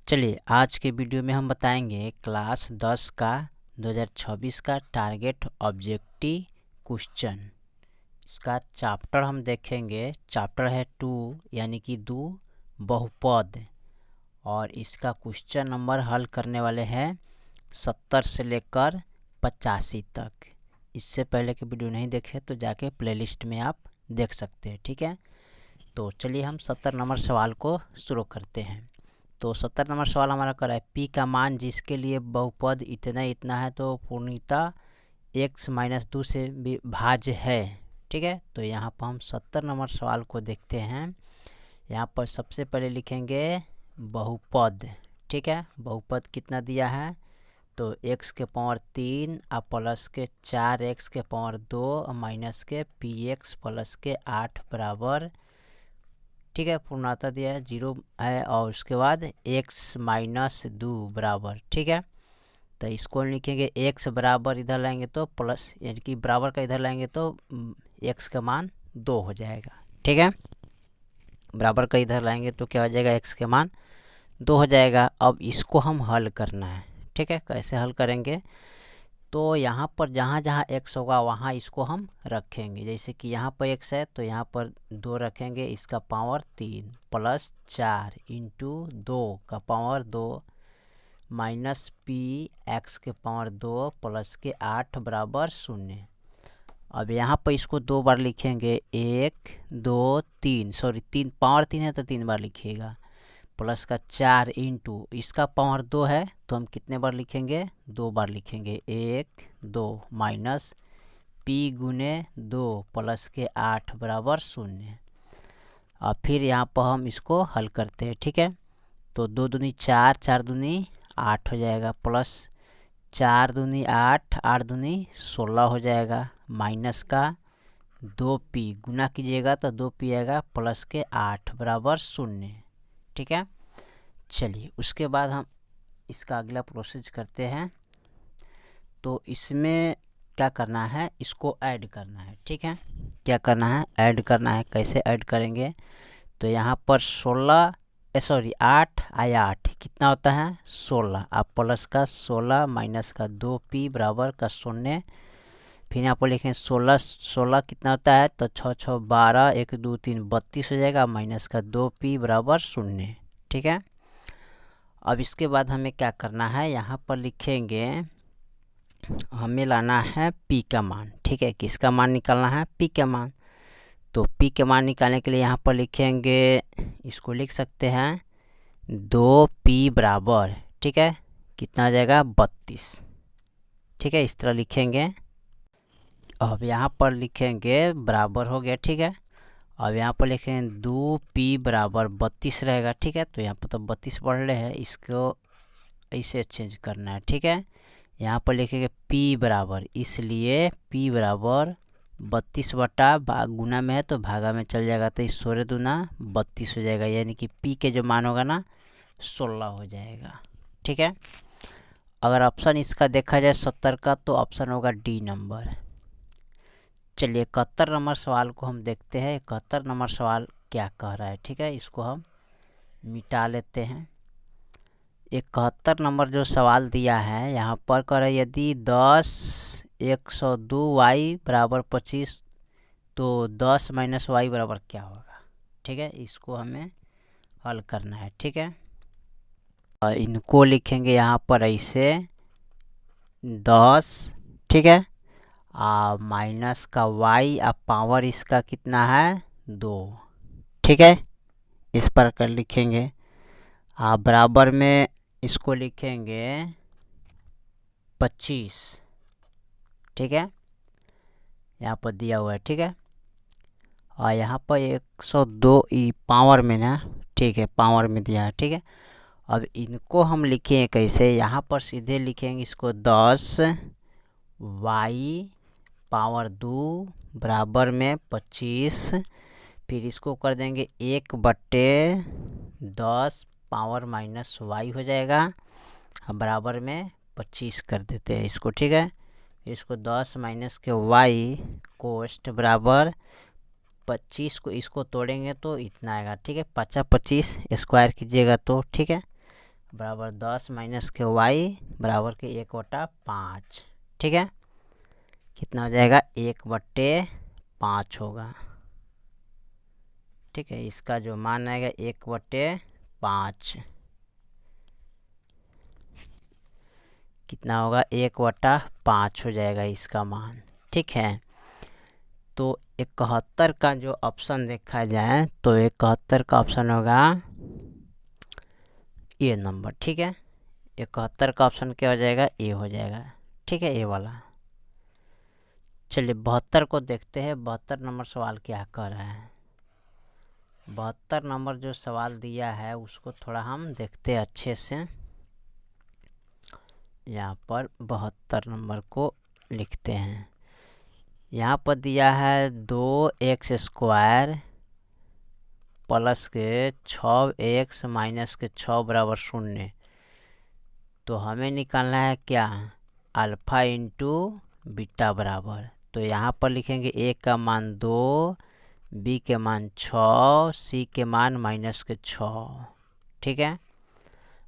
चलिए आज के वीडियो में हम बताएंगे क्लास 10 का 2026 का टारगेट ऑब्जेक्टिव क्वेश्चन। इसका चैप्टर हम देखेंगे। चैप्टर है 2 यानी कि 2 बहुपद, और इसका क्वेश्चन नंबर हल करने वाले हैं 70 से लेकर 85 तक। इससे पहले के वीडियो नहीं देखे तो जाके प्लेलिस्ट में आप देख सकते हैं, ठीक है। तो चलिए हम 70 नंबर सवाल को शुरू करते हैं। तो 70 नंबर सवाल हमारा कर रहा है पी का मान जिसके लिए बहुपद इतना इतना है तो पूर्णतः x-2 से विभाज्य है, ठीक है। तो यहाँ पर हम 70 नंबर सवाल को देखते हैं। यहाँ पर सबसे पहले लिखेंगे बहुपद, ठीक है। बहुपद कितना दिया है तो x के पावर 3 और प्लस के 4x के पावर 2 और माइनस के px प्लस के 8 बराबर, ठीक है। पूर्णता दिया है 0 है, और उसके बाद x-2 बराबर, ठीक है। तो इसको लिखेंगे x बराबर, इधर लाएंगे तो प्लस यानी कि बराबर का इधर लाएंगे तो x का मान 2 हो जाएगा, ठीक है। बराबर का इधर लाएंगे तो क्या हो जाएगा, x के मान 2 हो जाएगा। अब इसको हम हल करना है, ठीक है। कैसे हल करेंगे तो यहाँ पर जहाँ जहाँ x होगा वहाँ इसको हम रखेंगे। जैसे कि यहाँ पर x है तो यहाँ पर 2 रखेंगे, इसका पावर 3 प्लस 4 इंटू 2 का पावर 2 माइनस पी एक्स के पावर 2 प्लस के 8 बराबर 0। अब यहाँ पर इसको 2 बार लिखेंगे, 1 2 3, सॉरी 3 पावर 3 है तो 3 बार लिखिएगा, प्लस का 4 इंटू इसका पावर 2 है तो हम कितने बार लिखेंगे, 2 बार लिखेंगे, 1 2 माइनस p गुने 2 प्लस के 8 बराबर 0। और फिर यहाँ पर हम इसको हल करते हैं, ठीक है। तो 2 दूनी 4, 4 दूनी 8 हो जाएगा, प्लस 4 दूनी 8, 8 दूनी 16 हो जाएगा, माइनस का 2p गुना कीजिएगा तो 2p आएगा प्लस के 8 बराबर 0, ठीक है। चलिए उसके बाद हम इसका अगला प्रोसेस करते हैं। तो इसमें क्या करना है, इसको ऐड करना है, ठीक है। क्या करना है, ऐड करना है। कैसे ऐड करेंगे तो यहाँ पर 16 सॉरी 8 आया 8 कितना होता है 16, आप प्लस का 16 माइनस का 2p बराबर का 0। फिर यहाँ पर लिखें 16 16 कितना होता है तो 6 6 12 1 2 3 32 हो जाएगा, माइनस का 2p बराबर 0, ठीक है। अब इसके बाद हमें क्या करना है, यहाँ पर लिखेंगे हमें लाना है p का मान, ठीक है। किसका मान निकालना है, p का मान। तो p के मान निकालने के लिए यहाँ पर लिखेंगे, इसको लिख सकते हैं 2p बराबर, ठीक है, कितना आ जाएगा 32, ठीक है। इस तरह लिखेंगे। अब यहाँ पर लिखेंगे बराबर हो गया, ठीक है। अब यहाँ पर लिखेंगे 2p बराबर 32 रहेगा, ठीक है। तो यहाँ पर तो 32 बढ़ रहे हैं, इसको ऐसे चेंज करना है, ठीक है। यहाँ पर लिखेंगे p बराबर, इसलिए p बराबर 32 बटा गुना में है तो भागा में चल जाएगा, तो इस 16 दूना 32 हो जाएगा, यानी कि p के जो मान होगा ना 16 हो जाएगा, ठीक है। अगर ऑप्शन इसका देखा जाए 70 का तो ऑप्शन होगा डी नंबर। चलिए 71 नंबर सवाल को हम देखते हैं। 71 नंबर सवाल क्या कह रहा है, ठीक है। इसको हम मिटा लेते हैं। 71 नंबर जो सवाल दिया है यहाँ पर कह रहा है यदि 10 102y बराबर 25 तो 10 माइनस वाई बराबर क्या होगा, ठीक है। इसको हमें हल करना है, ठीक है। इनको लिखेंगे यहाँ पर ऐसे 10, ठीक है, माइनस का y, अब पावर इसका कितना है 2, ठीक है। इस पर कर लिखेंगे। बराबर में इसको लिखेंगे 25, ठीक है, यहाँ पर दिया हुआ है, ठीक है। और यहाँ पर 102 पावर में ना, ठीक है, पावर में दिया है, ठीक है। अब इनको हम लिखेंगे कैसे, यहाँ पर सीधे लिखेंगे इसको 10 y पावर 2 बराबर में 25, फिर इसको कर देंगे 1/10 पावर माइनस y हो जाएगा, बराबर में 25 कर देते हैं इसको, ठीक है। इसको 10 माइनस के y कोष्ट बराबर 25 को इसको तोड़ेंगे तो इतना आएगा, ठीक है। 50 25 स्क्वायर कीजिएगा तो, ठीक है, बराबर 10 माइनस के y बराबर के 1/5। ठीक है, कितना हो जाएगा 1/5 होगा। ठीक है, इसका जो मान आएगा 1/5 कितना होगा 1/5 हो जाएगा इसका मान। ठीक है, तो 71 का जो ऑप्शन देखा जाए तो 71 का ऑप्शन होगा ए नंबर। ठीक है, 71 का ऑप्शन क्या हो जाएगा ए हो जाएगा। ठीक है, ए वाला। चलिए 72 को देखते हैं, 72 नंबर सवाल क्या कर रहा है। 72 नंबर जो सवाल दिया है उसको थोड़ा हम देखते हैं अच्छे से। यहाँ पर 72 नंबर को लिखते हैं। यहाँ पर दिया है 2x² प्लस के 6x माइनस के 6 बराबर 0। तो हमें निकालना है क्या, अल्फ़ा इंटू बीटा बराबर। तो यहाँ पर लिखेंगे ए का मान 2, बी के मान 6, सी के मान माइनस के 6। ठीक है,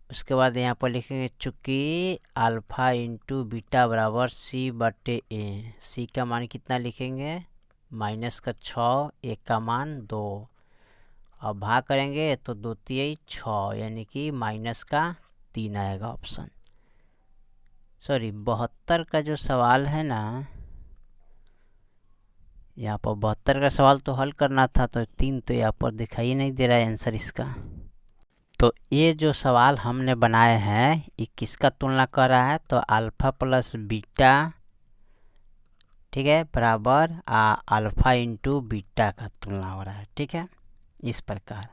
उसके बाद यहाँ पर लिखेंगे चूँकि अल्फ़ा इंटू बीटा बराबर c/a। सी का मान कितना लिखेंगे माइनस का 6, ए का मान 2। अब भाग करेंगे तो 2 तिया 6 यानी कि माइनस का 3 आएगा ऑप्शन। सॉरी 72 का जो सवाल है ना, यहाँ पर 72 का सवाल तो हल करना था, तो 3 तो यहाँ पर दिखाई नहीं दे रहा है आंसर इसका। तो ये जो सवाल हमने बनाए हैं ये किसका तुलना कर रहा है, तो अल्फ़ा प्लस बीटा, ठीक है, बराबर अल्फ़ा इंटू बीटा का तुलना हो रहा है। ठीक है, इस प्रकार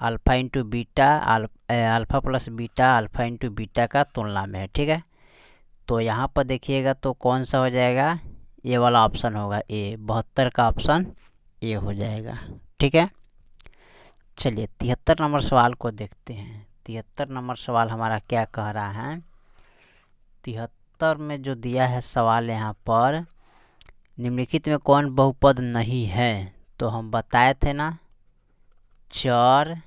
alpha into beta, alpha plus beta alpha into beta का तुलना में है। ठीक है, तो यहाँ पर देखिएगा तो कौन सा हो जाएगा, ये वाला ऑप्शन होगा ए, 72 का ऑप्शन ए हो जाएगा। ठीक है, चलिए 73 नंबर सवाल को देखते हैं। 73 नंबर सवाल हमारा क्या कह रहा है। 73 में जो दिया है सवाल यहाँ पर, निम्नलिखित में कौन बहुपद नहीं है। तो हम बताए थे ना, चर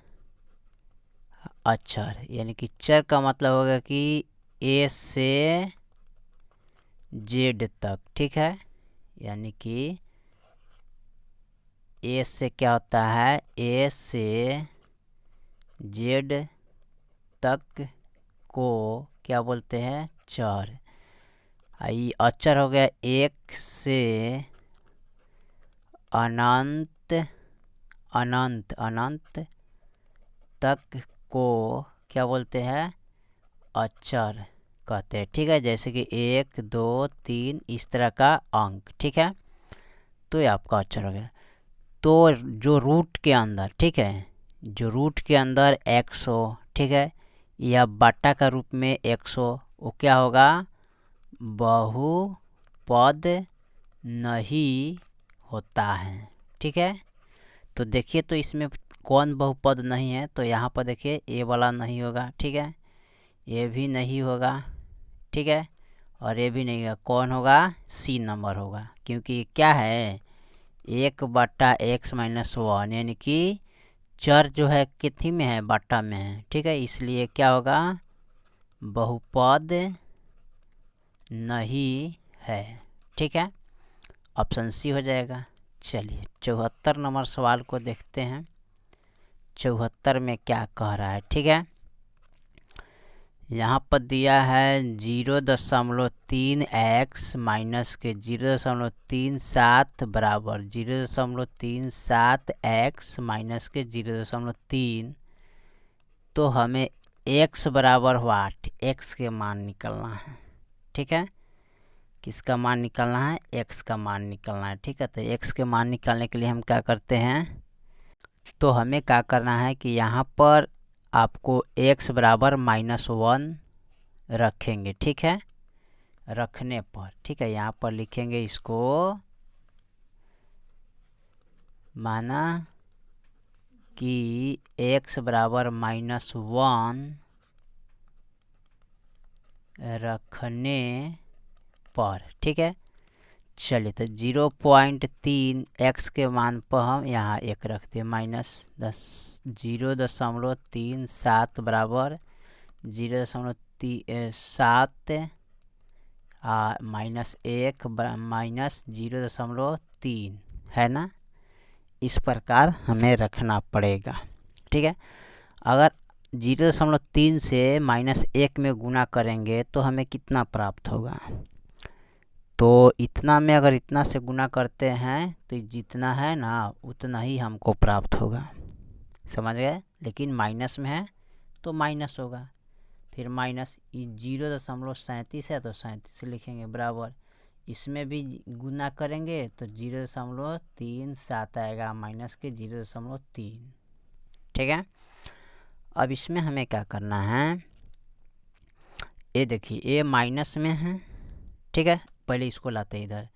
अचर, यानी कि चर का मतलब होगा कि ए से जेड तक। ठीक है, यानी कि ए से क्या होता है, ए से जेड तक को क्या बोलते हैं, चर। ये अचर हो गया 1 से अनंत अनंत अनंत तक को क्या बोलते हैं, अचर कहते हैं। ठीक है, जैसे कि 1 2 3 इस तरह का अंक। ठीक है, तो ये आपका अचर हो गया। तो जो रूट के अंदर, ठीक है, जो रूट के अंदर x हो, ठीक है, या बाटा का रूप में x हो, वो क्या होगा, बहुपद नहीं होता है। ठीक है, तो देखिए तो इसमें कौन बहुपद नहीं है, तो यहाँ पर देखिए ए वाला नहीं होगा। ठीक है, ये भी नहीं होगा। ठीक है, और ये भी नहीं होगा। कौन होगा, सी नंबर होगा, क्योंकि क्या है 1/x माइनस 1, यानी कि चर जो है कितनी में है, बाटा में है। ठीक है, इसलिए क्या होगा, बहुपद नहीं है। ठीक है, ऑप्शन सी हो जाएगा। चलिए 74 नंबर सवाल को देखते हैं। 74 में क्या कह रहा है। ठीक है, यहाँ पर दिया है 0.3x माइनस के 0.37 बराबर 0.37x माइनस के 0.3। तो हमें x बराबर वाट, x के मान निकलना है। ठीक है, किसका मान निकलना है, x का मान निकलना है। ठीक है, तो x के मान निकालने के लिए हम क्या करते हैं, तो हमें क्या करना है कि यहाँ पर आपको x बराबर -1 रखेंगे। ठीक है, रखने पर, ठीक है, यहाँ पर लिखेंगे इसको, माना कि x बराबर -1 रखने पर। ठीक है, चलिए तो 0.3 x के मान पर हम यहाँ 1 रखते हैं, -0.37 बराबर 0.7 -1 -0.3 है ना। इस प्रकार हमें रखना पड़ेगा। ठीक है, अगर 0.3 से -1 में गुना करेंगे तो हमें कितना प्राप्त होगा। तो इतना में अगर इतना से गुना करते हैं तो जितना है ना उतना ही हमको प्राप्त होगा, समझ गए। लेकिन माइनस में है तो माइनस होगा, फिर माइनस 0.37 है तो 37 से लिखेंगे बराबर। इसमें भी गुना करेंगे तो 0.37 आएगा माइनस के 0.3। ठीक है, अब इसमें हमें क्या करना है, ये देखिए ये माइनस में है। ठीक है, पहले इसको लाते हैं इधर,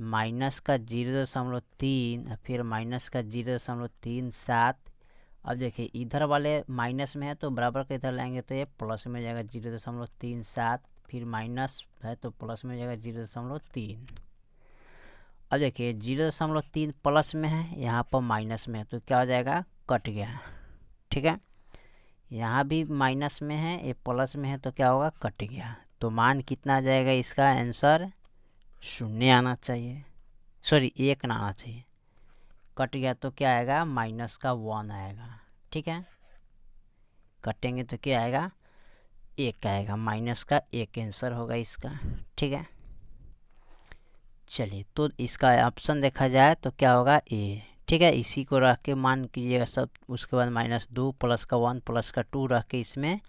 माइनस का 0.3 फिर माइनस का 0.37। अब देखिए इधर वाले माइनस में है तो बराबर के इधर लाएंगे तो ये प्लस में हो जाएगा 0.37, फिर माइनस है तो प्लस में हो जाएगा 0.3। अब देखिए 0.3 प्लस में है, यहाँ पर माइनस में है तो क्या हो जाएगा, कट गया। ठीक है, यहाँ भी माइनस में है, ये प्लस में है तो क्या होगा, कट गया। तो मान कितना आ जाएगा, इसका आंसर 0 आना चाहिए, सॉरी 1 ना आना चाहिए। कट गया तो क्या आएगा, माइनस का 1 आएगा। ठीक है, कटेंगे तो क्या आएगा, 1 आएगा, माइनस का 1 आंसर होगा इसका। ठीक है, चलिए तो इसका ऑप्शन देखा जाए तो क्या होगा, ए। ठीक है, इसी को रख के मान कीजिएगा सब, उसके बाद -2 प्लस का 1 प्लस का 2 रख के इसमें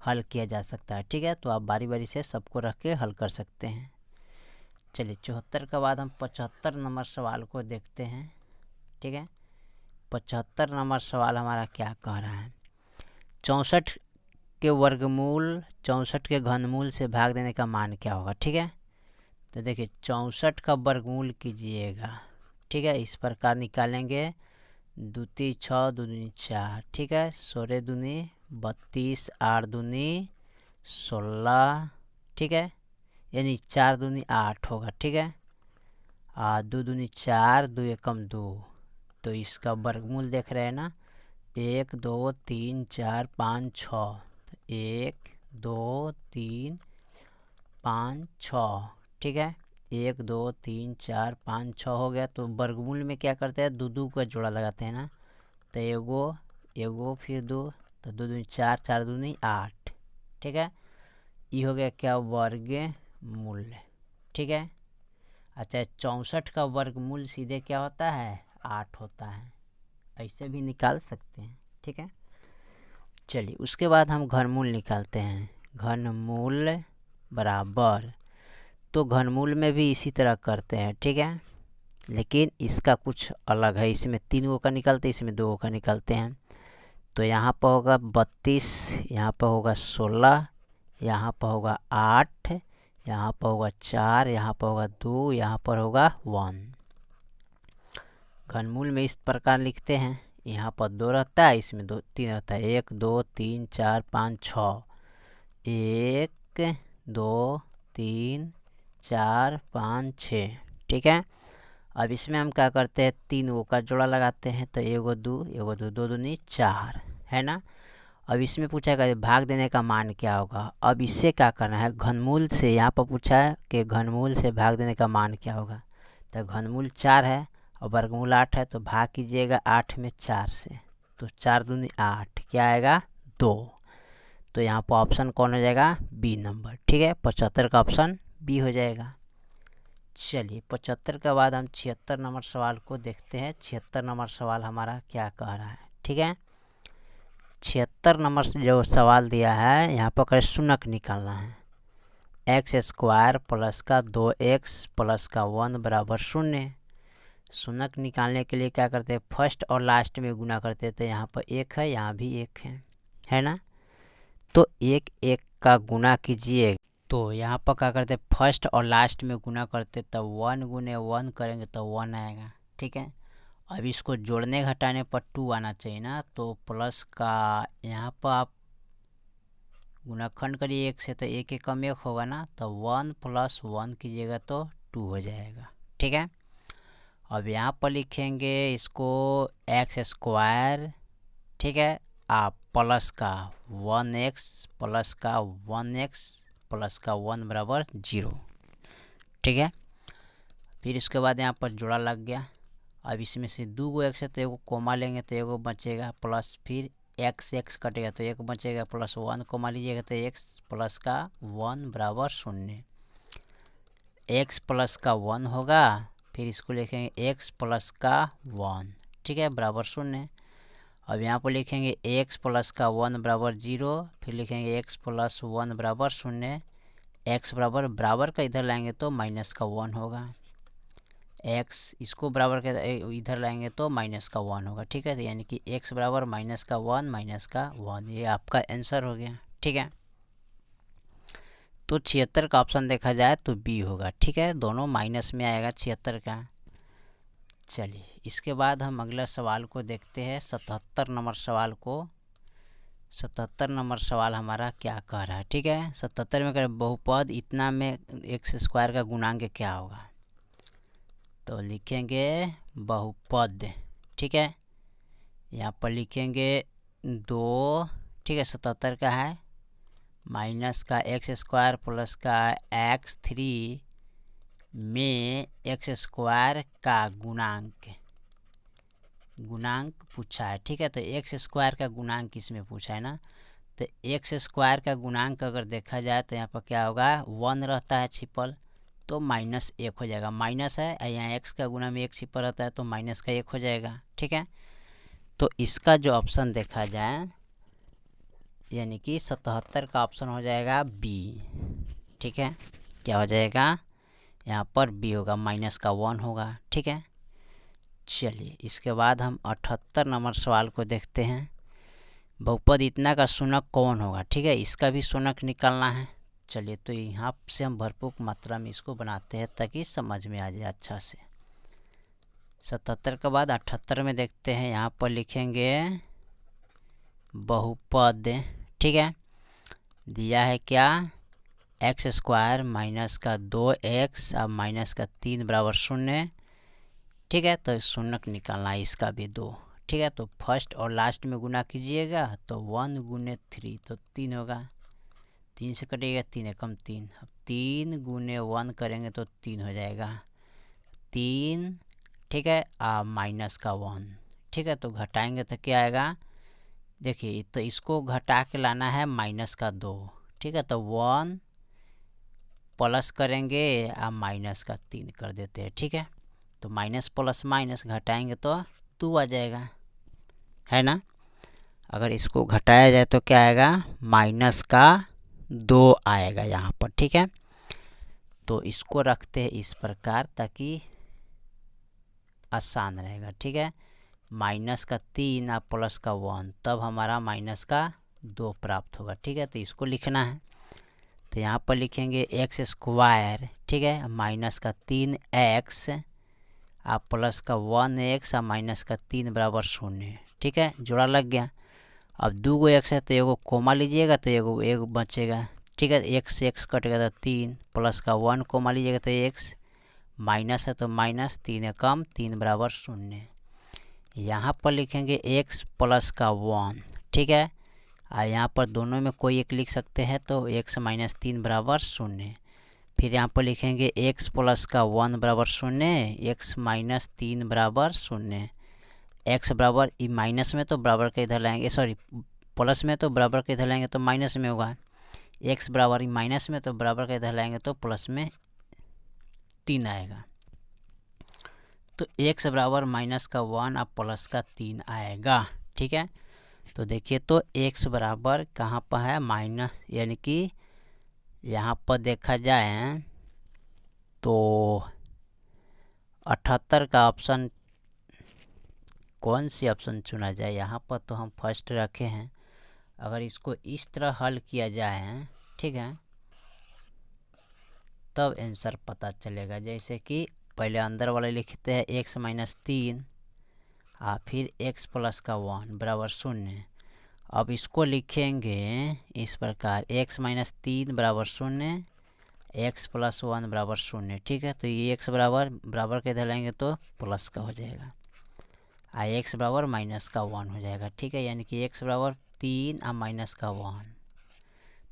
हल किया जा सकता है। ठीक है, तो आप बारी बारी से सबको रख के हल कर सकते हैं। चलिए 74 के बाद हम 75 नंबर सवाल को देखते हैं। ठीक है, 75 नंबर सवाल हमारा क्या कह रहा है, 64 के वर्गमूल 64 के घनमूल से भाग देने का मान क्या होगा। ठीक है, तो देखिए 64 का वर्गमूल कीजिएगा। ठीक है, इस प्रकार निकालेंगे, 2 3 6 2 दूनी 4। ठीक है, 16 दूनी 32 8 दूनी 16। ठीक है, यानी 4 दूनी 8 होगा। ठीक है, 2 दूनी 4 2 एकम 2, तो इसका वर्गमूल देख रहे हैं ना, 1 2 3 4 5 6, 1 2 3 5 6। ठीक है, 1 2 3 4 5 6 हो गया। तो वर्गमूल में क्या करते हैं, 2 2 का जोड़ा लगाते हैं ना, तो एगो फिर 2, तो 2 दूनी 4 4 दूनी 8। ठीक है, ये हो गया क्या, वर्गमूल। ठीक है, अच्छा 64 का वर्गमूल सीधे क्या होता है, 8 होता है, ऐसे भी निकाल सकते हैं। ठीक है, चलिए उसके बाद हम घनमूल निकालते हैं। घनमूल बराबर, तो घनमूल में भी इसी तरह करते हैं। ठीक है, लेकिन इसका कुछ अलग है, इसमें 3 का निकालते हैं, इसमें 2 का निकालते हैं। तो यहाँ पर होगा 32, यहाँ पर होगा 16, यहाँ पर होगा 8, यहाँ पर होगा 4, यहाँ पर होगा 2, यहाँ पर होगा 1। घनमूल में इस प्रकार लिखते हैं, यहाँ पर 2 रहता है, इसमें 2 3 रहता है, 1 2 3 4 5 6, 1 2 3 4 5 6। ठीक है, अब इसमें हम क्या करते हैं, 3 का जोड़ा लगाते हैं, तो 1 2 2 दूनी 4 है ना। अब इसमें पूछा है भाग देने का मान क्या होगा। अब इससे क्या करना है, घनमूल से, यहाँ पर पूछा है कि घनमूल से भाग देने का मान क्या होगा। तो घनमूल 4 है और वर्गमूल 8 है, तो भाग कीजिएगा 8 में 4 से, तो 4 दूनी 8, क्या आएगा 2। तो यहाँ पर ऑप्शन कौन हो जाएगा, बी नंबर। ठीक है, 75 का ऑप्शन बी हो जाएगा। चलिए 75 के बाद हम 76 नंबर सवाल को देखते हैं। 76 नंबर सवाल हमारा क्या कह रहा है। ठीक है, 76 नंबर से जो सवाल दिया है, यहाँ पर शून्यक निकालना है। x² प्लस का 2x प्लस का 1 बराबर 0। शून्यक निकालने के लिए क्या करते हैं, फर्स्ट और लास्ट में गुना करते हैं। तो यहाँ पर 1 है, यहाँ भी 1 है ना। तो 1 1 का गुना कीजिए, तो यहाँ पर क्या करते हैं, फर्स्ट और लास्ट में गुना करते, तो 1 गुने 1 करेंगे तो 1 आएगा। ठीक है, अब इसको जोड़ने घटाने पर 2 आना चाहिए ना, तो प्लस का यहाँ पर आप गुणाखंड करिए 1 से, तो 1 1 कम 1 होगा ना, तो 1 + 1 कीजिएगा तो 2 हो जाएगा। ठीक है, अब यहाँ पर लिखेंगे इसको x²। ठीक है, आप प्लस का 1x प्लस का 1x प्लस का 1 बराबर 0, ठीक है। फिर इसके बाद यहाँ पर जोड़ा लग गया। अब इसमें से 2 गो x है तो एगो कोमा लेंगे तो एगो बचेगा, प्लस फिर x कटेगा तो एक बचेगा, प्लस 1 कोमा लीजिएगा तो x प्लस का 1 बराबर 0। x प्लस का 1 होगा, फिर इसको लिखेंगे x प्लस का 1, ठीक है, बराबर 0। अब यहाँ पर लिखेंगे x प्लस का 1 बराबर 0, फिर लिखेंगे x प्लस 1 बराबर 0। x बराबर का इधर लाएंगे तो माइनस का 1 होगा, x इसको बराबर के इधर लाएंगे तो माइनस का 1 होगा, ठीक है। तो यानी कि x बराबर माइनस का 1 माइनस का 1, ये आपका आंसर हो गया, ठीक है। तो 76 का ऑप्शन देखा जाए तो बी होगा, ठीक है, दोनों माइनस में आएगा 76 का। चलिए इसके बाद हम अगला सवाल को देखते हैं, 77 नंबर सवाल को। 77 नंबर सवाल हमारा क्या कह रहा है, ठीक है। 77 में कह बहुपद इतना में x स्क्वायर का गुणांक क्या होगा, तो लिखेंगे बहुपद, ठीक है। यहाँ पर लिखेंगे 2, ठीक है, 77 का है, माइनस का x स्क्वायर प्लस का x3 में x स्क्वायर का गुणांक पूछा है, ठीक है। तो x स्क्वायर का गुणांक इसमें पूछा है ना, तो x स्क्वायर का गुणांक अगर देखा जाए तो यहाँ पर क्या होगा, 1 रहता है छिपल तो -1 हो जाएगा, माइनस है, यहाँ x का गुणा में 1 छिपल रहता है तो माइनस का 1 हो जाएगा, ठीक है। तो इसका जो ऑप्शन देखा जाए यानी कि 77 का ऑप्शन हो जाएगा बी, ठीक है। क्या हो जाएगा, यहाँ पर बी होगा, माइनस का 1 होगा, ठीक है। चलिए इसके बाद हम 78 नंबर सवाल को देखते हैं। बहुपद इतना का शून्यक कौन होगा, ठीक है, इसका भी शून्यक निकालना है। चलिए तो यहाँ से हम भरपूर मात्रा में इसको बनाते हैं ताकि समझ में आ जाए अच्छा से। 77 के बाद 78 में देखते हैं, यहाँ पर लिखेंगे बहुपद, ठीक है, दिया है क्या, x स्क्वायर माइनस का 2x अब माइनस का 3 बराबर 0, ठीक है। तो शून्यक निकालना है, इसका भी 2, ठीक है। तो फर्स्ट और लास्ट में गुना कीजिएगा तो 1 गुने 3 तो 3 होगा, 3 से कटेगा 3 एकम 3, अब 3 गुने 1 करेंगे तो 3 हो जाएगा, 3, ठीक है, माइनस का 1, ठीक है। तो घटाएंगे तो क्या आएगा, देखिए तो इसको घटा के लाना है माइनस का 2, ठीक है। तो 1 प्लस करेंगे माइनस का 3 कर देते हैं, ठीक है। तो माइनस प्लस माइनस घटाएंगे तो 2 आ जाएगा, है ना। अगर इसको घटाया जाए तो क्या आएगा, माइनस का 2 आएगा यहाँ पर, ठीक है। तो इसको रखते हैं इस प्रकार ताकि आसान रहेगा, ठीक है। माइनस का 3 और प्लस का 1 तब हमारा माइनस का 2 प्राप्त होगा, ठीक है। तो इसको लिखना है, तो यहाँ पर लिखेंगे x स्क्वायर, ठीक है, माइनस का 3x और प्लस का 1x और माइनस का 3 बराबर 0, ठीक है, जोड़ा लग गया। अब 2 गो x है तो एगो कोमा लीजिएगा तो एगो बचेगा, ठीक है, x से x कटेगा तो 3, प्लस का 1 कोमा लीजिएगा तो x, माइनस है तो माइनस, 3 कम 3 बराबर 0। यहाँ पर लिखेंगे x प्लस का 1, ठीक है, और यहाँ पर दोनों में कोई एक लिख सकते हैं तो x माइनस 3 बराबर 0। फिर यहाँ पर लिखेंगे x प्लस का 1 बराबर 0, x माइनस 3 बराबर 0, x बराबर ई माइनस में तो बराबर के इधर लाएंगे, सॉरी प्लस में तो बराबर के इधर लाएंगे तो माइनस में होगा, x बराबर ई माइनस में तो बराबर के इधर लाएंगे तो प्लस में 3 आएगा। तो x बराबर माइनस का 1 और प्लस का 3 आएगा, ठीक है। तो देखिए तो x बराबर कहाँ पर है, माइनस, यानी कि यहाँ पर देखा जाए तो 78 का ऑप्शन कौन सी ऑप्शन चुना जाए, यहाँ पर तो हम फर्स्ट रखे हैं। अगर इसको इस तरह हल किया जाए, ठीक है, तब आंसर पता चलेगा। जैसे कि पहले अंदर वाले लिखते हैं x माइनस 3 और फिर x प्लस का 1 बराबर 0। अब इसको लिखेंगे इस प्रकार, x माइनस 3 बराबर 0, x प्लस 1 बराबर 0, ठीक है। तो ये x बराबर के इधर लाएंगे तो प्लस का हो जाएगा, x बराबर माइनस का 1 हो जाएगा, ठीक है। यानी कि x बराबर 3 और माइनस का 1।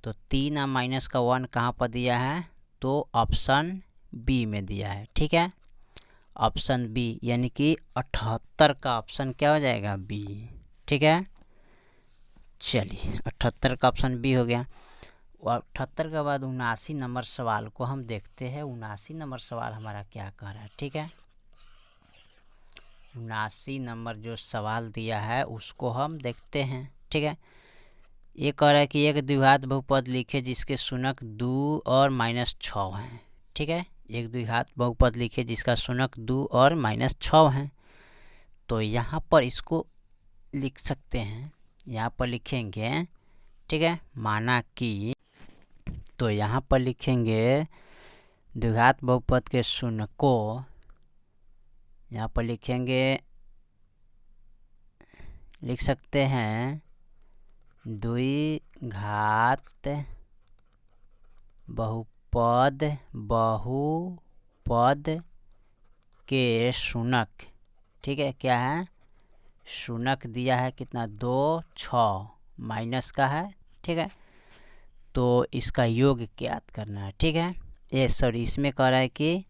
तो 3 और माइनस का 1 कहाँ पर दिया है? तो ऑप्शन बी में दिया है। ठीक है, ऑप्शन बी, यानी कि 78 का ऑप्शन क्या हो जाएगा? बी। ठीक है, चलिए 78 का ऑप्शन बी हो गया। और 78 के बाद 79 नंबर सवाल को हम देखते हैं। 79 नंबर सवाल हमारा क्या कह रहा है? ठीक है, 79 नंबर जो सवाल दिया है उसको हम देखते हैं। ठीक है, ये कह रहा है कि एक द्विघात बहुपद लिखे जिसके शून्यक 2 और -6 हैं। ठीक है, एक द्विघात बहुपद लिखे जिसका शून्यक 2 और -6 हैं। तो यहाँ पर इसको लिख सकते हैं, यहाँ पर लिखेंगे। ठीक है, माना कि, तो यहाँ पर लिखेंगे द्विघात बहुपद के शून्य को, यहाँ पर लिखेंगे, लिख सकते हैं द्विघात बहुपद के शून्यक। ठीक है, क्या है? शून्यक दिया है कितना? 2, 6 माइनस का है। ठीक है, तो इसका योग ज्ञात करना है। ठीक है, ये सॉरी, इसमें कह रहा है कि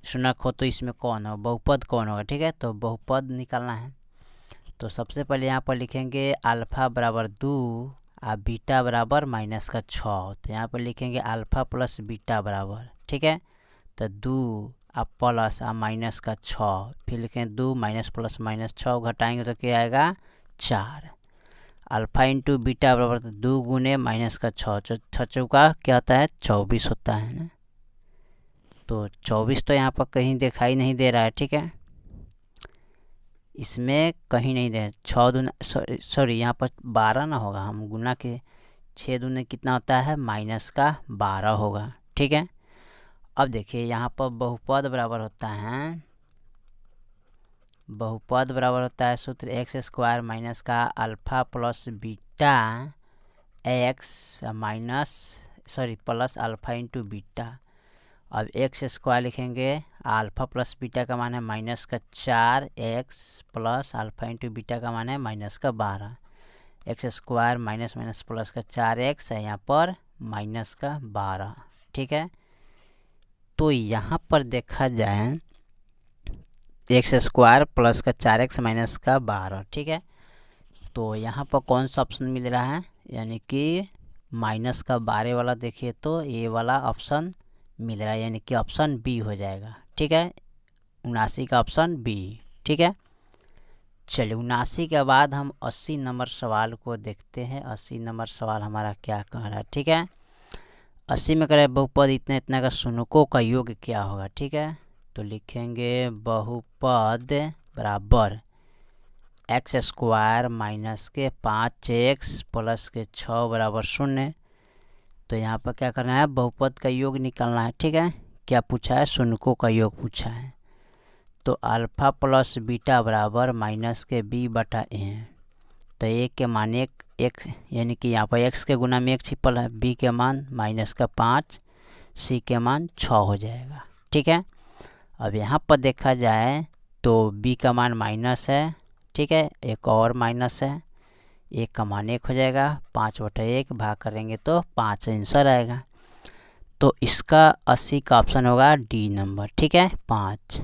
शून्यक हो तो इसमें कौन हो, बहुपद कौन होगा? ठीक है, तो बहुपद निकालना है। तो सबसे पहले यहाँ पर लिखेंगे अल्फ़ा बराबर 2 और बीटा बराबर -6। तो यहाँ पर लिखेंगे अल्फ़ा प्लस बीटा बराबर, ठीक है, तो 2 और प्लस और -6, फिर लिखेंगे 2 माइनस प्लस -6 घटाएंगे तो क्या आएगा? 4। अल्फ़ा इंटू बीटा बराबर 2 गुने -6, 6 चौका क्या होता है? 24 होता है ना। तो 24 तो यहाँ पर कहीं दिखाई नहीं दे रहा है। ठीक है, इसमें कहीं नहीं दे। 6 दूना सॉरी यहाँ पर 12 ना होगा, हम गुना के 6 दूने कितना होता है? -12 होगा। ठीक है, अब देखिए यहाँ पर बहुपद बराबर होता है, बहुपद बराबर होता है सूत्र x² माइनस का alpha plus beta x minus plus alpha into beta. अब x² लिखेंगे, अल्फ़ा प्लस बीटा का मान है -4x plus alpha into beta का मान है -12। x² माइनस माइनस प्लस का 4x है, यहाँ पर -12। ठीक है, तो यहाँ पर देखा जाए x² प्लस का 4x माइनस का 12। ठीक है, तो यहाँ पर कौन सा ऑप्शन मिल रहा है? यानी कि -12 वाला देखिए तो ये वाला ऑप्शन मिल रहा है, यानी कि ऑप्शन बी हो जाएगा। ठीक है, 79 का ऑप्शन बी। ठीक है, चलिए 79 के बाद हम 80 नंबर सवाल को देखते हैं। 80 नंबर सवाल हमारा क्या कह रहा है? ठीक है, 80 में कह रहा है बहुपद इतना इतना का शून्यकों का योग क्या होगा? ठीक है, तो लिखेंगे बहुपद बराबर x² माइनस के 5x प्लस के 6 बराबर 0। तो यहाँ पर क्या करना है? बहुपद का योग निकालना है। ठीक है, क्या पूछा है? शून्यकों का योग पूछा है। तो अल्फ़ा प्लस बीटा बराबर माइनस के b बटा a। तो a के मान एक यानी कि यहाँ पर x के गुना में 1 छिपल है, b के मान -5, c के मान 6 हो जाएगा। ठीक है, अब यहाँ पर देखा जाए तो b का मान माइनस है। ठीक है, एक और माइनस है, 1 का मान 1 हो जाएगा, 5/1 भाग करेंगे तो 5 आंसर आएगा। तो इसका 80 का ऑप्शन होगा डी नंबर। ठीक है, 5।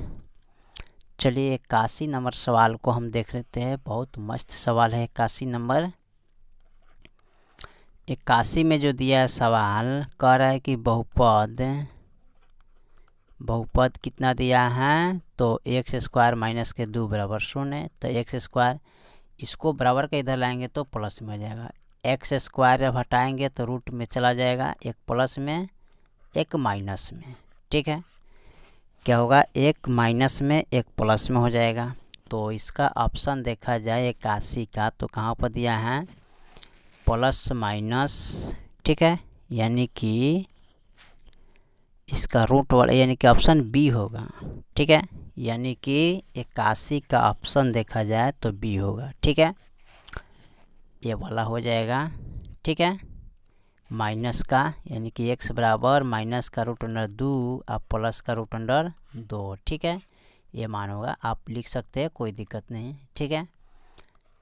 चलिए 81 नंबर सवाल को हम देख लेते हैं। बहुत मस्त सवाल है 81 नंबर। 81 में जो दिया है सवाल, कह रहा है कि बहुपद कितना दिया है? तो x² माइनस के 2 बराबर 0। तो x², इसको बराबर का इधर लाएंगे तो प्लस में हो जाएगा। x² जब हटाएंगे तो रूट में चला जाएगा, एक प्लस में एक माइनस में। ठीक है, क्या होगा? एक माइनस में एक प्लस में हो जाएगा। तो इसका ऑप्शन देखा जाए 81 का, तो कहाँ पर दिया है? Plus minus. ठीक है, यानी कि इसका रूट वाला यानी कि ऑप्शन बी होगा। ठीक है, यानी कि 81 का ऑप्शन देखा जाए तो बी होगा। ठीक है, ये वाला हो जाएगा। ठीक है, माइनस का यानी कि x बराबर माइनस का √2 और प्लस का √2। ठीक है, ये मान होगा, आप लिख सकते हैं, कोई दिक्कत नहीं। ठीक है,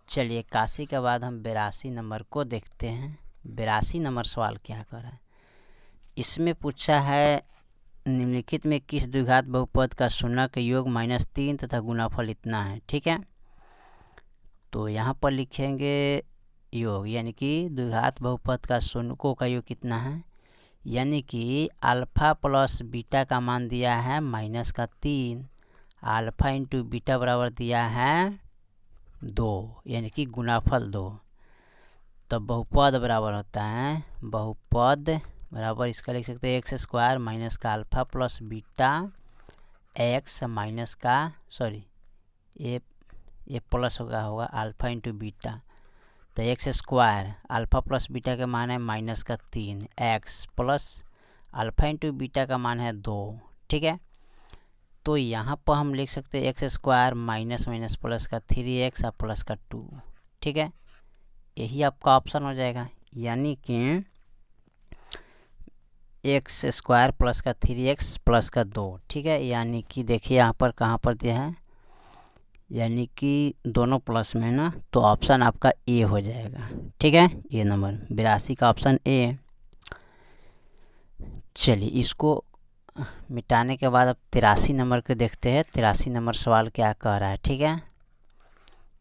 चलिए 81 के बाद हम 82 नंबर को देखते हैं। 82 नंबर सवाल क्या कर रहा है, इसमें पूछा है निम्नलिखित में किस द्विघात बहुपद का शून्यक योग -3 तथा गुणाफल इतना है। ठीक है, तो यहाँ पर लिखेंगे योग, यानी कि द्विघात बहुपद का शून्यकों का योग कितना है, यानी कि अल्फ़ा प्लस बीटा का मान दिया है -3, अल्फ़ा इंटू बीटा बराबर दिया है 2, यानी कि गुणाफल 2। तो बहुपद बराबर होता है, बहुपद बराबर इसका लिख सकते हैं एक्स स्क्वायर माइनस का alpha plus beta x minus का ये प्लस होगा अल्फ़ा इंटू बीटा, तो x square alpha plus beta का मान है -3, x plus alpha into beta का मान है 2। ठीक है, तो यहाँ पर हम लिख सकते हैं x square minus minus plus का 3x और प्लस का 2। ठीक है, यही आपका ऑप्शन हो जाएगा, यानी कि एक्स स्क्वायर प्लस का 3x प्लस का 2। ठीक है, यानी कि देखिए यहाँ पर कहाँ पर दिया है, यानी कि दोनों प्लस में ना, तो ऑप्शन आपका ए हो जाएगा। ठीक है, ये नंबर 82 का ऑप्शन ए। चलिए इसको मिटाने के बाद अब 83 नंबर के देखते हैं। 83 नंबर सवाल क्या कह रहा है। ठीक है,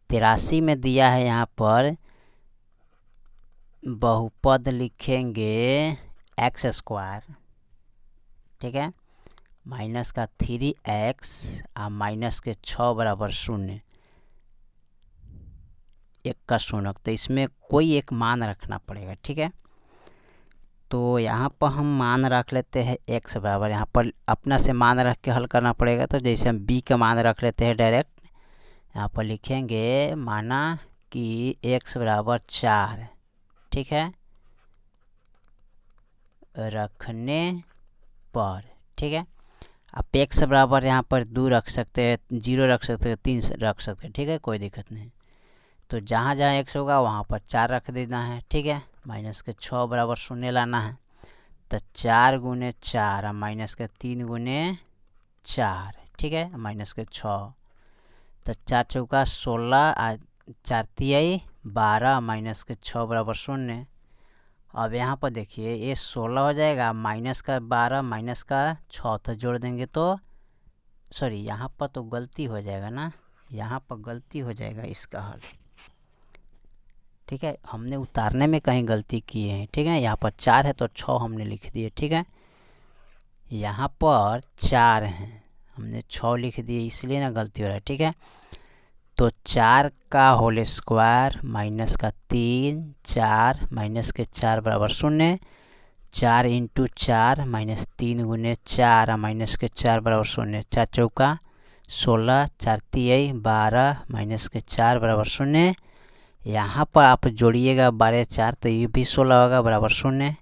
83 में दिया है यहाँ पर बहुपद लिखेंगे एक्स स्क्वायर, ठीक है, माइनस का 3x और माइनस के 6 बराबर 0, एक का शून्यक, तो इसमें कोई एक मान रखना पड़ेगा। ठीक है, तो यहाँ पर हम मान रख लेते हैं x बराबर, यहाँ पर अपना से मान रख के हल करना पड़ेगा। तो जैसे हम b का मान रख लेते हैं डायरेक्ट, यहाँ पर लिखेंगे माना कि x बराबर 4, ठीक है, रखने पर, ठीक है, आप x बराबर यहाँ पर 2 रख सकते हैं, 0 रख सकते हैं, 3 रख सकते हैं। ठीक है, कोई दिक्कत नहीं। तो जहाँ जहाँ x होगा वहाँ पर 4 रख देना है। ठीक है, माइनस के 6 बराबर 0 लाना है, तो 4 गुने 4 और माइनस के 3 गुने 4, ठीक है, माइनस के 6, तो 4 चौका 16 और 4 तिहाई 12, माइनस के 6 बराबर 0। अब यहाँ पर देखिए ये 16 हो जाएगा, माइनस का 12 माइनस का 6 तो जोड़ देंगे तो यहाँ पर तो गलती हो जाएगा ना, यहाँ पर गलती हो जाएगा इसका हल। ठीक है, हमने उतारने में कहीं गलती की है। ठीक है, यहाँ पर 4 है तो 6 हमने लिख दिए। ठीक है, यहाँ पर 4 हैं, हमने 6 लिख दिए, इसलिए ना गलती हो रहा है। ठीक है, तो 4 का होल स्क्वायर माइनस का 3, 4 माइनस के 4 बराबर 0, 4 इंटू 4 माइनस 3 गुने 4 और माइनस के 4 बराबर 0, 4 चौका 16, 4 तिहाई 12, माइनस के 4 बराबर 0। यहाँ पर आप जोड़िएगा 12 4, तो ये भी 16 होगा बराबर 0,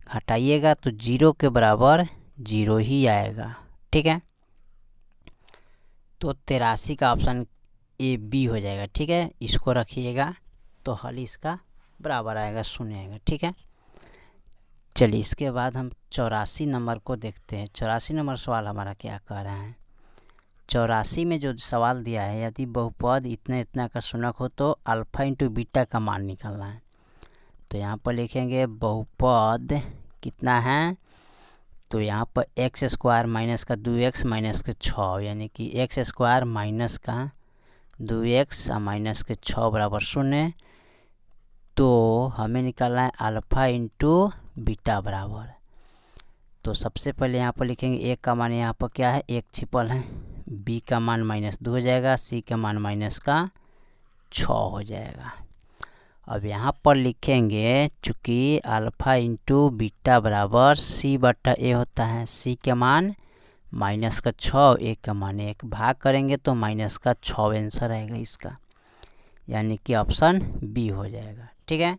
घटाइएगा तो 0 के बराबर 0 ही आएगा। ठीक है, तो 83 का ऑप्शन ए बी हो जाएगा। ठीक है, इसको रखिएगा तो हल इसका बराबर आएगा, 0 आएगा। ठीक है, चलिए इसके बाद हम 84 नंबर को देखते हैं। 84 नंबर सवाल हमारा क्या कह रहा है। 84 में जो सवाल दिया है, यदि बहुपद इतना इतना का शून्यक हो तो अल्फ़ा इंटू बीटा का मान निकालना है। तो यहाँ पर लिखेंगे बहुपद कितना है, तो यहाँ पर एक्स स्क्वायर माइनस का 2x माइनस के 6, यानी कि एक्स स्क्वायर माइनस का 2x और माइनस के 6 बराबर 0। तो हमें निकालना है अल्फ़ा इंटू बीटा बराबर, तो सबसे पहले यहाँ पर लिखेंगे ए का मान, यहाँ पर क्या है 1 छिपल है, बी का मान -2 हो जाएगा, सी का मान माइनस का 6 हो जाएगा। अब यहाँ पर लिखेंगे चूँकि अल्फ़ा इंटू बीटा बराबर सी बटा ए होता है, सी के मान माइनस का 6, ए का मान 1, भाग करेंगे तो माइनस का 6 आंसर आएगा इसका, यानी कि ऑप्शन बी हो जाएगा। ठीक है,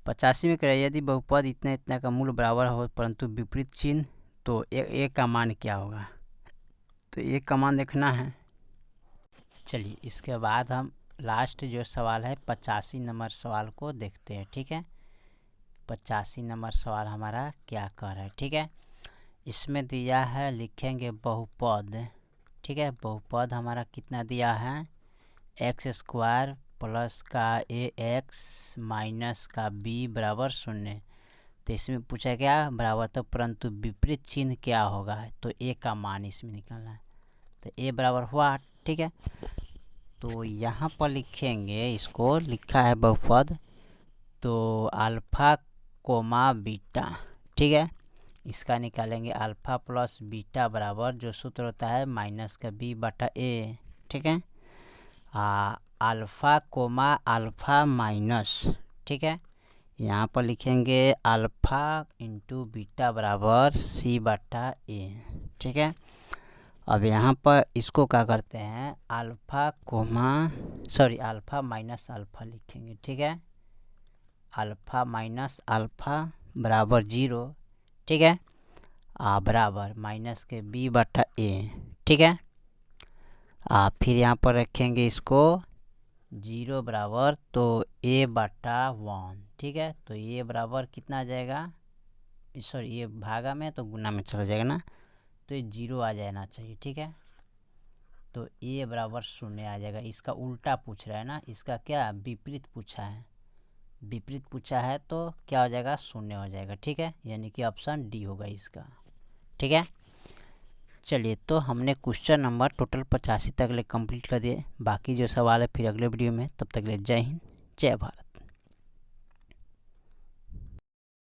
85 में करें यदि बहुपद इतना इतना का मूल बराबर हो परंतु विपरीत चिन्ह, तो ए का मान क्या होगा, तो ए का मान देखना है। चलिए इसके बाद हम लास्ट जो सवाल है 85 नंबर सवाल को देखते हैं। ठीक है, 85 नंबर सवाल हमारा क्या कह रहा है। ठीक है, इसमें दिया है लिखेंगे बहुपद, ठीक है, बहुपद हमारा कितना दिया है, एक्स स्क्वायर प्लस का ए एक्स माइनस का बी बराबर 0। तो इसमें पूछा क्या बराबर, तो परंतु विपरीत चिन्ह क्या होगा, तो ए का मान इसमें निकालना है। तो ए बराबर हुआ, ठीक है। तो यहाँ पर लिखेंगे, इसको लिखा है बहुपद, तो अल्फ़ा कोमा बीटा, ठीक है। इसका निकालेंगे अल्फ़ा प्लस बीटा बराबर जो सूत्र होता है माइनस का बी बटा ए, ठीक है। अल्फ़ा कोमा अल्फ़ा माइनस, ठीक है। यहाँ पर लिखेंगे अल्फ़ा इंटू बीटा बराबर सी बटा ए, ठीक है। अब यहाँ पर इसको क्या करते हैं, अल्फ़ा माइनस अल्फ़ा लिखेंगे, ठीक है। अल्फ़ा माइनस अल्फ़ा बराबर 0, ठीक है। बराबर माइनस के बी बटा ए, ठीक है। फिर यहाँ पर रखेंगे इसको 0 बराबर तो ए बटा 1, ठीक है। तो ये बराबर कितना आ जाएगा, सॉरी ये भागा में तो गुना में चला जाएगा ना, तो ये 0 आ जाना चाहिए, ठीक है। तो ए बराबर 0 आ जाएगा। इसका उल्टा पूछ रहा है ना, इसका क्या विपरीत पूछा है, विपरीत पूछा है तो क्या हो जाएगा 0 हो जाएगा, ठीक है। यानी कि ऑप्शन डी होगा इसका, ठीक है। चलिए, तो हमने क्वेश्चन नंबर टोटल 85 तक ले कंप्लीट कर दिए। बाकी जो सवाल है फिर अगले वीडियो में, तब तक ले जय हिंद जय भारत।